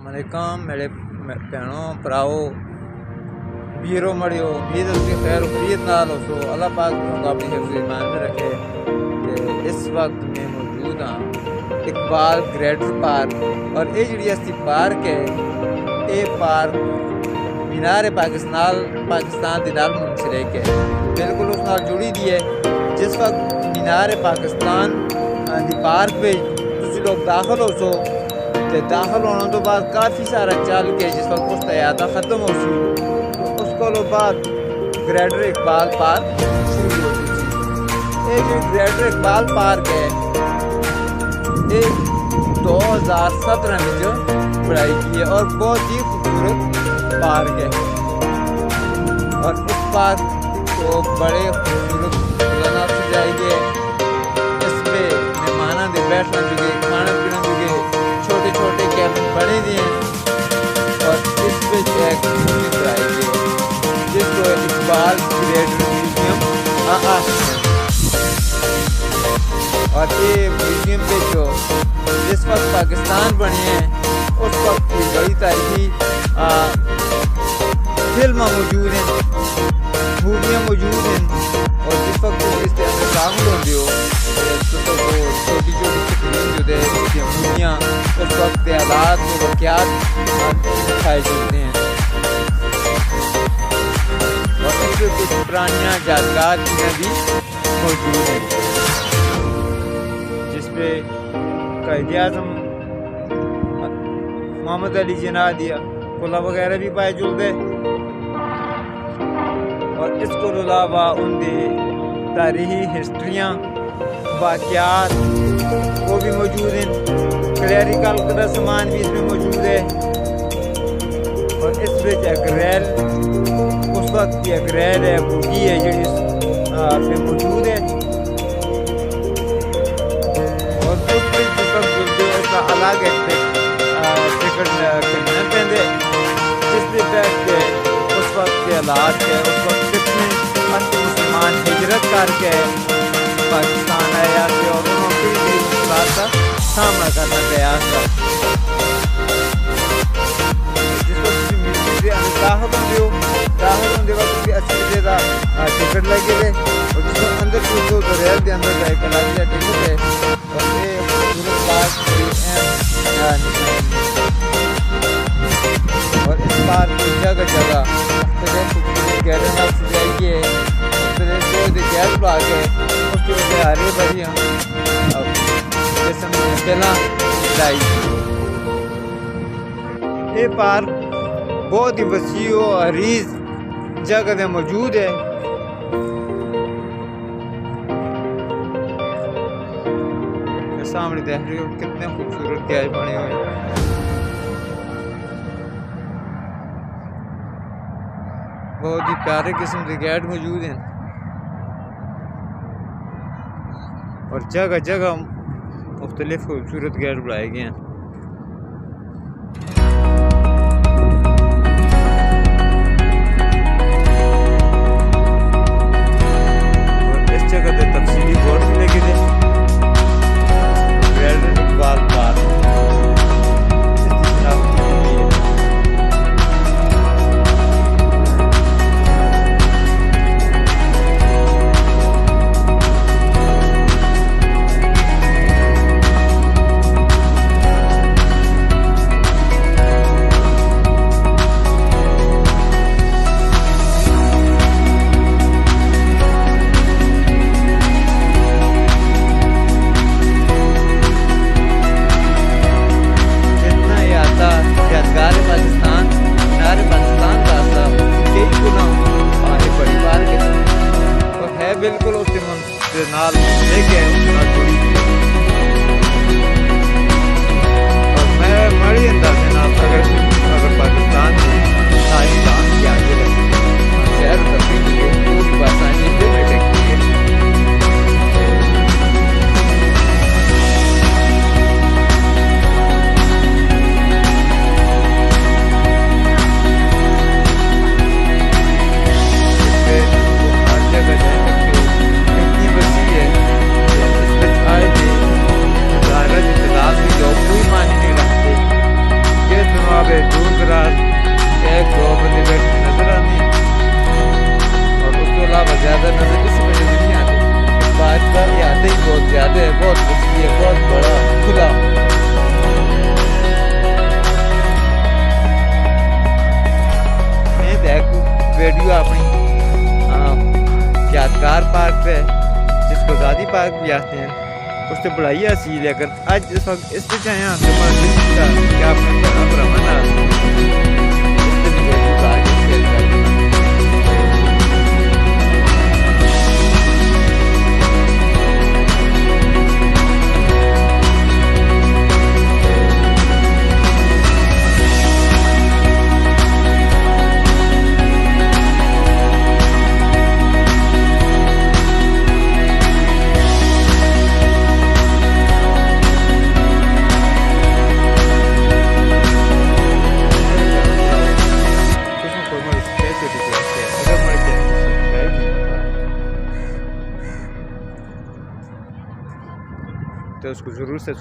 अस्सलामुअलैकुम मेरे भैनों भराओ वीरों मड़ियो उम्मीद उसकी खैर उफरीत नाल हो सो अल्लाह पाक तुमको अपनी हिफ्ज़ ईमान में रखे। ते इस वक्त मैं मौजूद हाँ इकबाल ग्रेटर पार्क और ये जी असी पार्क है ये पार्क मीनार पाकिस्तान के नाल मुंसलिक है, बिल्कुल उस नाल जुड़ी दी है। जिस वक्त मीनार पाकिस्तान दी पार्क में तुम लोग दाखिल हो सो तो दाखिल होने तो बाद काफ़ी सारा चल के जिस वक्त उस यादा ख़त्म हो सी तो उसको बाद ग्रेटर इकबाल पार्क शुरू हो सी। ये जो ग्रेटर इकबाल पार्क है ये 2017 में जो बनाई की है और बहुत ही खूबसूरत पार्क है। और इस पार्क को बड़े खूबसूरत फूलों से सजाई है। इस पे मेहमाना दे बैठना जुगे खाना पीना जुगे छोटे छोटे कैबिन बने दिए हैं और इस पे एक म्यूजियम बनाई गई जिसको इकबाल ग्रेटर म्यूजियम और ये म्यूजियम पे जो जिस वक्त पाकिस्तान बने हैं उस वक्त की बड़ी तारीखी फिल्म मौजूद हैं, मूवियाँ मौजूद हैं। और जिस वक्त इसके अंदर शामिल होते हो तो छोटी छोटी स्क्रीन जो है मूवियाँ उस वक्त के हालात में वाक़यात दिखाए जाते हैं और इसमें कुछ पुरानियाँ यादगार चीज़ें भी मौजूद हैं जिसपे क़ायद आज़म मोहम्मद अली जिन्ना दिया खुला वगैरह भी पाए जुलते और इसको अलावा उनकी तारीखी हिस्ट्रियाँ वाक़यात वो भी मौजूद हैं। क्लैरिकल का सामान भी इसमें मौजूद है और इस एक रैल उस वक्त की एक रैल है बुगी है जी मौजूद है और उस जो इसका अलग टिकट खरीदना पेंदे जिसमें बैठ के उस वक्त के हालात है उस वक्त कितने मुसलमान हिजरत करके पाकिस्तान आया थे और उन्होंने मुश्किलात का सामना करना तैयार था। दाखिल होने वक्त भी अच्छी जगह टिकट लगे थे और जिसको अंदर तो रेल के अंदर एक अलग टिकट है और ये और इस बार जगह जगह गैर सजाई है गैस बना के उसकी वजह हरे भरी हम पहला लाई। ये पार्क बहुत ही वसी और अरीज जगह में मौजूद है। सामने देख रहे हो कितने खूबसूरत गैस बने हुए हैं। बहुत ही प्यारे किस्म के गेट मौजूद हैं और जगह जगह मुख्तलिफ खूबसूरत गेट बनाए गए हैं। और इस जगह पे तफसीली बोर्ड भी लगे थे ग्रेटर इकबाल पार्क भी आते हैं, उससे बढ़ाइया सी, लेकिन आज इस वक्त इस पे चाहे क्या रवाना तो उसको ज़रूर सब्सक्राइब